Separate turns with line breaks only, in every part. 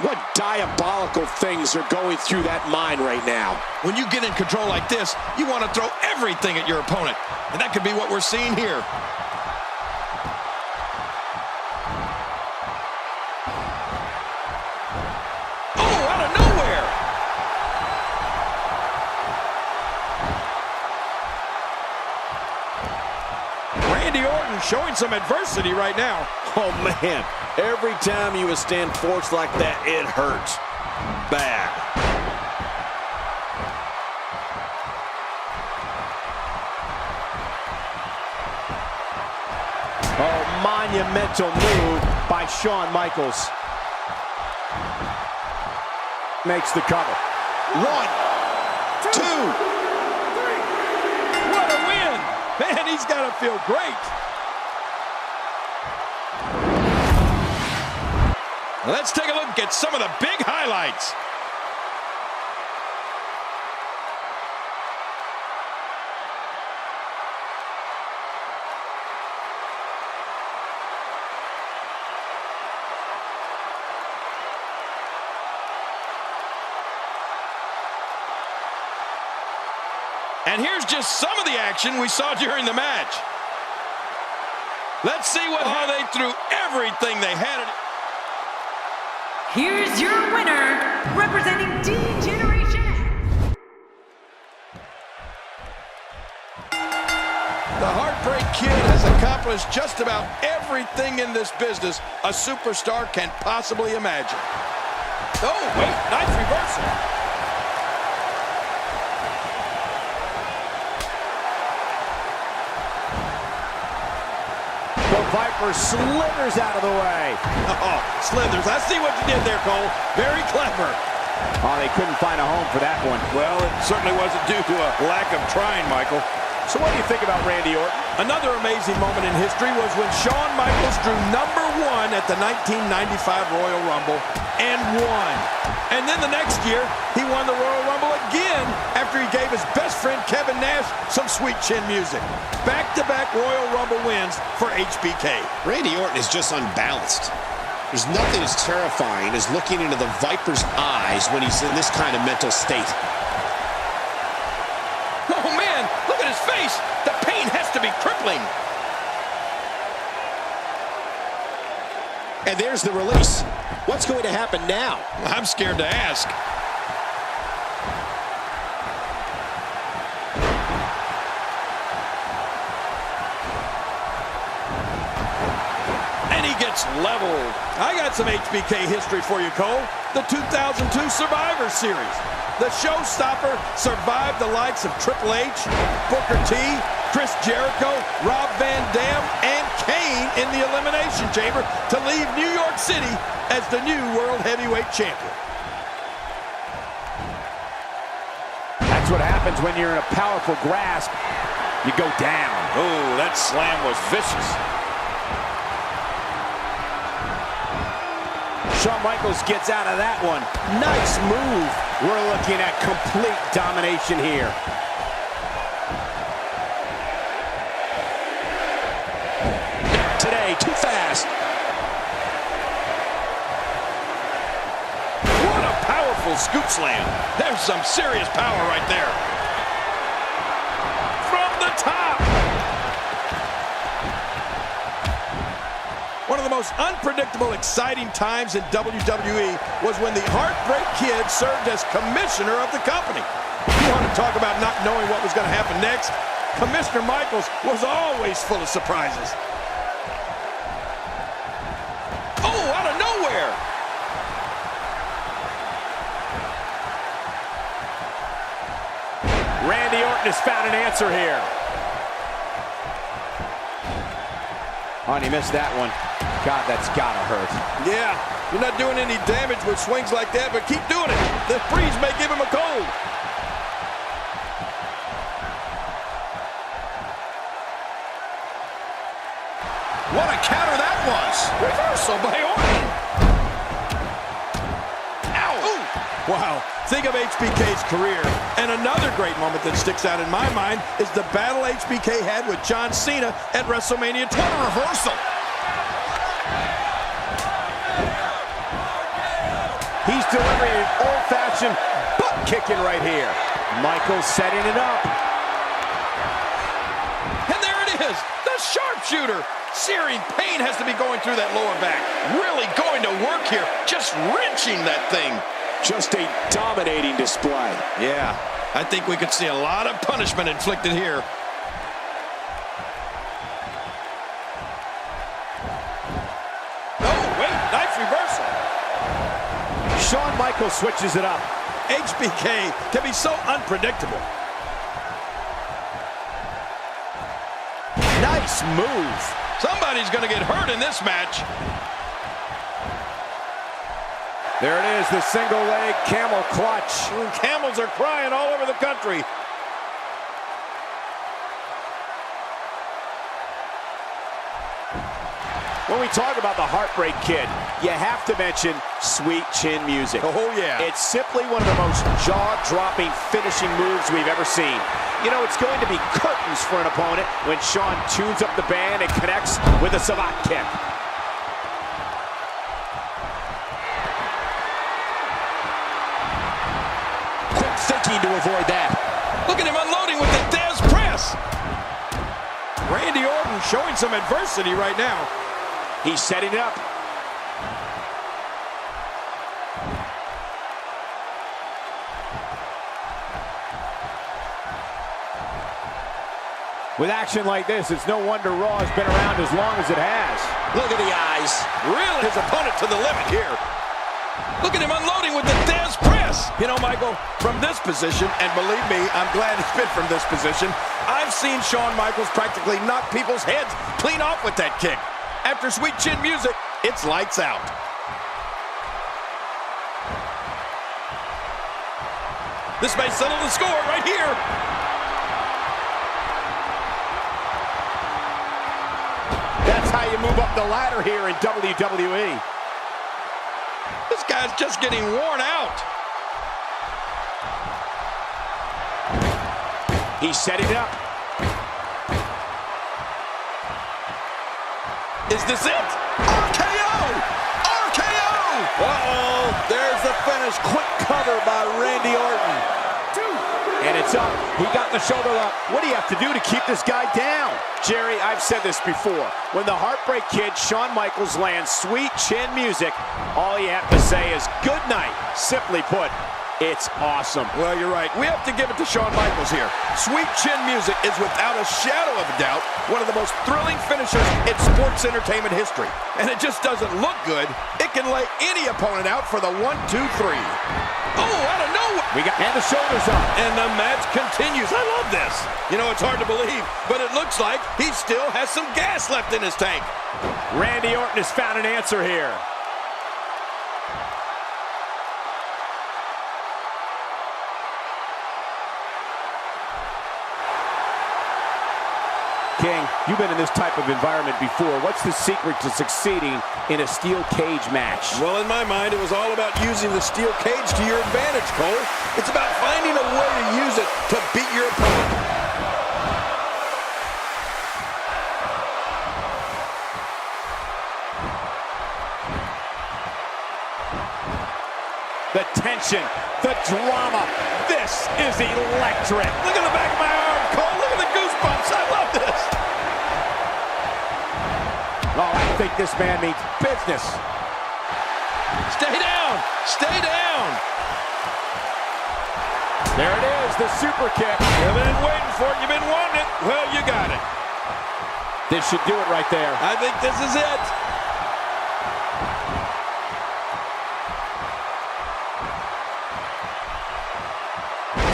What diabolical things are going through that mind right now?
When you get in control like this, you want to throw everything at your opponent. And that could be what we're seeing here. Oh, out of nowhere! Randy Orton showing some adversity right now.
Oh, man. Every time you withstand force like that, it hurts. Bad.
Oh, monumental move by Shawn Michaels. Makes the cover.
1, 2, 3. What a win! Man, he's got to feel great. Let's take a look at some of the big highlights. And here's just some of the action we saw during the match. Let's see how they threw everything they had.
Here's your winner, representing D-Generation X.
The Heartbreak Kid has accomplished just about everything in this business a superstar can possibly imagine. Oh, wait, nice reversal.
Viper slithers out of the way.
Oh, slithers. I see what you did there, Cole. Very clever.
Oh, they couldn't find a home for that one.
Well, it certainly wasn't due to a lack of trying, Michael.
So what do you think about Randy Orton?
Another amazing moment in history was when Shawn Michaels drew #1 at the 1995 Royal Rumble and won. And then the next year, he won the Royal Rumble again after he gave his best friend Kevin Nash some sweet chin music. Back-to-back Royal Rumble wins for HBK.
Randy Orton is just unbalanced. There's nothing as terrifying as looking into the Viper's eyes when he's in this kind of mental state.
Oh, man, look at his face. The pain has to be crippling.
And there's the release. What's going to happen now?
I'm scared to ask. And he gets leveled. I got some HBK history for you, Cole. The 2002 Survivor Series. The showstopper survived the likes of Triple H, Booker T, Chris Jericho, Rob Van Dam, and Kane in the Elimination Chamber to leave New York City as the new World Heavyweight Champion.
That's what happens when you're in a powerful grasp. You go down.
Oh, that slam was vicious.
Shawn Michaels gets out of that one. Nice move. We're looking at complete domination here.
Today, too fast.
What a powerful scoop slam. There's some serious power right there. From the top. One of the most unpredictable, exciting times in WWE was when the Heartbreak Kid served as commissioner of the company. You want to talk about not knowing what was going to happen next? Commissioner Michaels was always full of surprises. Oh, out of nowhere!
Randy Orton has found an answer here. Oh, and he missed that one. God, that's gotta hurt.
Yeah, you're not doing any damage with swings like that, but keep doing it. The breeze may give him a cold. What a counter that was. Reversal by Orton. Ow. Ooh. Wow. Think of HBK's career. And another great moment that sticks out in my mind is the battle HBK had with John Cena at WrestleMania 20. What a reversal.
He's delivering an old-fashioned butt kicking right here. Michaels setting it up.
And there it is, the sharpshooter. Searing pain has to be going through that lower back. Really going to work here, just wrenching that thing.
Just a dominating display.
Yeah, I think we could see a lot of punishment inflicted here. Oh, wait, nice reversal.
Shawn Michaels switches it up.
HBK can be so unpredictable.
Nice move.
Somebody's going to get hurt in this match.
There it is, the single leg camel clutch.
Camels are crying all over the country.
When we talk about the Heartbreak Kid, you have to mention Sweet Chin Music.
Oh, yeah.
It's simply one of the most jaw-dropping finishing moves we've ever seen. You know, it's going to be curtains for an opponent when Shawn tunes up the band and connects with a savate kick.
Quick thinking to avoid that.
Look at him unloading with the Dez press. Randy Orton showing some adversity right now.
He's setting it up. With action like this, it's no wonder Raw has been around as long as it has.
Look at the eyes.
Really his opponent to the limit here. Look at him unloading with the Dez press. You know, Michael, from this position, and believe me, I'm glad it's been from this position, I've seen Shawn Michaels practically knock people's heads clean off with that kick. After Sweet Chin Music, it's lights out. This may settle the score right here.
That's how you move up the ladder here in WWE.
This guy's just getting worn out.
He's setting it up.
Is this it? RKO! RKO! Uh-oh, there's the finish. Quick cover by Randy Orton.
And it's up. He got the shoulder up. What do you have to do to keep this guy down? Jerry, I've said this before. When the Heartbreak Kid, Shawn Michaels, lands Sweet Chin Music, all you have to say is good night. Simply put, it's awesome.
Well, you're right. We have to give it to Shawn Michaels here. Sweet Chin Music is without a shadow of a doubt one of the most thrilling finishers in sports entertainment history. And it just doesn't look good. It can lay any opponent out for the 1, 2, 3. Oh, out of nowhere.
And the shoulders up.
And the match continues. I love this. You know, it's hard to believe, but it looks like he still has some gas left in his tank.
Randy Orton has found an answer here. King, you've been in this type of environment before. What's the secret to succeeding in a steel cage match?
Well, in my mind, it was all about using the steel cage to your advantage, Cole. It's about finding a way to use it to beat your opponent.
The tension, the drama. This is electric.
Look at the back of my arm, Cole. Look at the goosebumps. I love this.
Oh, I think this man means business.
Stay down. Stay down.
There it is, the super kick.
You've been waiting for it. You've been wanting it. Well, you got it.
This should do it right there.
I think this is it.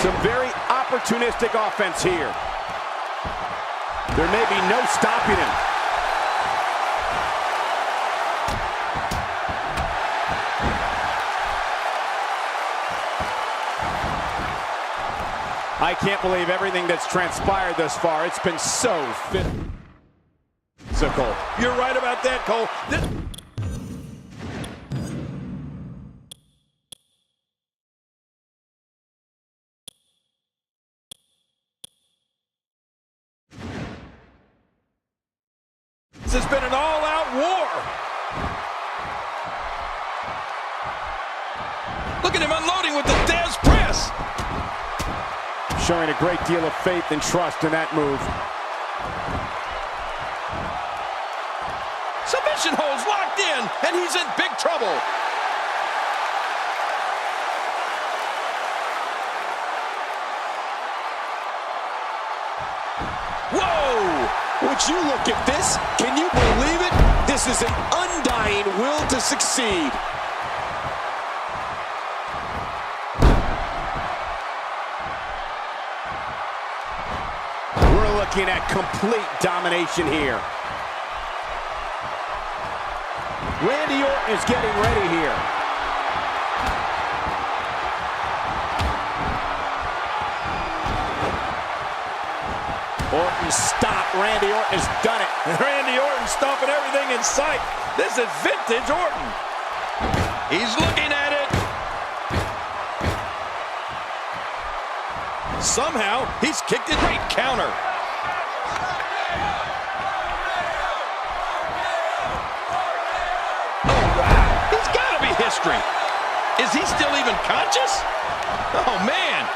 Some very opportunistic offense here. There may be no stopping him. I can't believe everything that's transpired thus far. It's been so physical.
You're right about that, Cole. This has been an all-out war. Look at him unloading with the Dez press.
Showing a great deal of faith and trust in that move.
Submission holds locked in, and he's in big trouble.
Whoa! Would you look at this? Can you believe it? This is an undying will to succeed.
We're looking at complete domination here. Randy Orton is getting ready here. Orton stopped. Randy Orton has done it.
Randy Orton stomping everything in sight. This is vintage Orton. He's looking at it. Somehow, he's kicked a great counter. Oh, wow. He's got to be history. Is he still even conscious? Oh, man.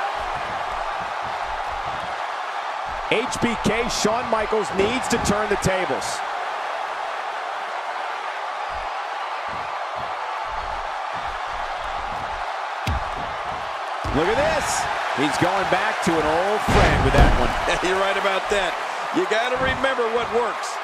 HBK, Shawn Michaels needs to turn the tables. Look at this. He's going back to an old friend with that one.
You're right about that. You got to remember what works.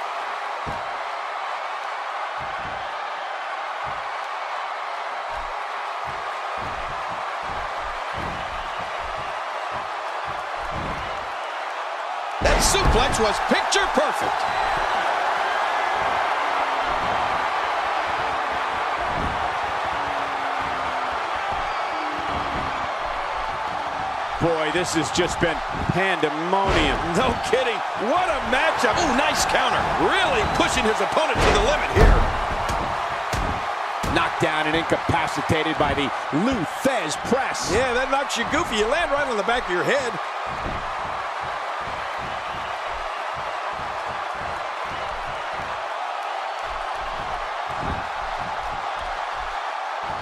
That suplex was picture perfect.
Boy, this has just been pandemonium.
No kidding. What a matchup. Ooh, nice counter. Really pushing his opponent to the limit here.
Knocked down and incapacitated by the Lou Thez press.
Yeah, that knocks you goofy. You land right on the back of your head.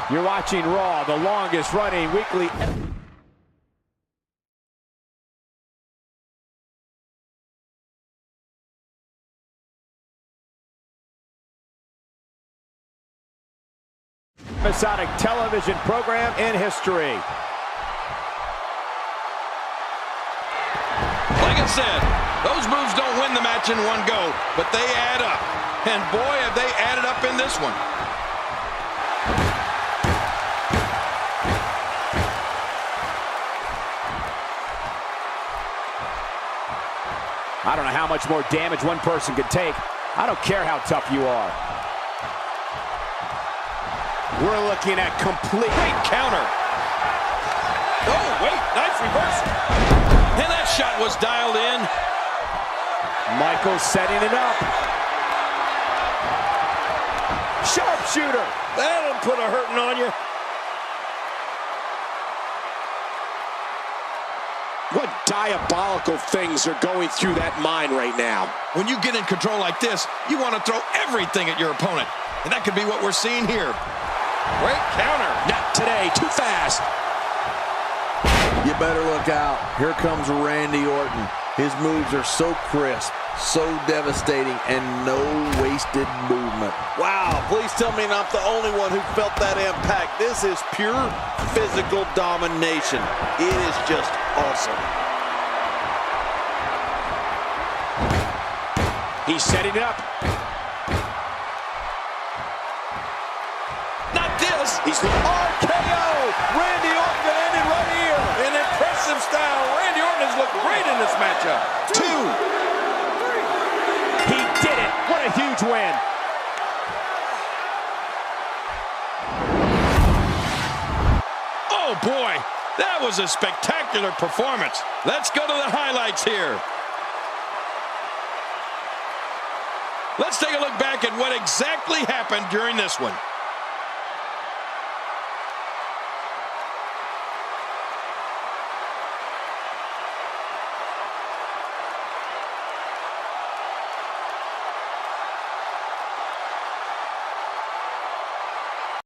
You're watching Raw, the longest running weekly. Episodic television program in history.
Like I said, those moves don't win the match in one go, but they add up. And boy, have they added up in this one.
I don't know how much more damage one person could take. I don't care how tough you are. We're looking at complete.
Great counter. Oh, wait, nice reversal. And that shot was dialed in.
Michaels setting it up. Sharpshooter.
That'll put a hurting on you.
What diabolical things are going through that mind right now?
When you get in control like this, you want to throw everything at your opponent. And that could be what we're seeing here. Great counter.
Not today, too fast.
You better look out. Here comes Randy Orton. His moves are so crisp, so devastating, and no wasted movement.
Wow, please tell me I'm not the only one who felt that impact. This is pure physical domination. It is just awesome.
He's setting it up.
Not this.
He's the
RKO. Randy Orton ended right here. In impressive style. Randy Orton has looked great in this matchup.
2.
He did it. What a huge win.
Oh, boy. That was a spectacular performance. Let's go to the highlights here. Let's take a look back at what exactly happened during this one.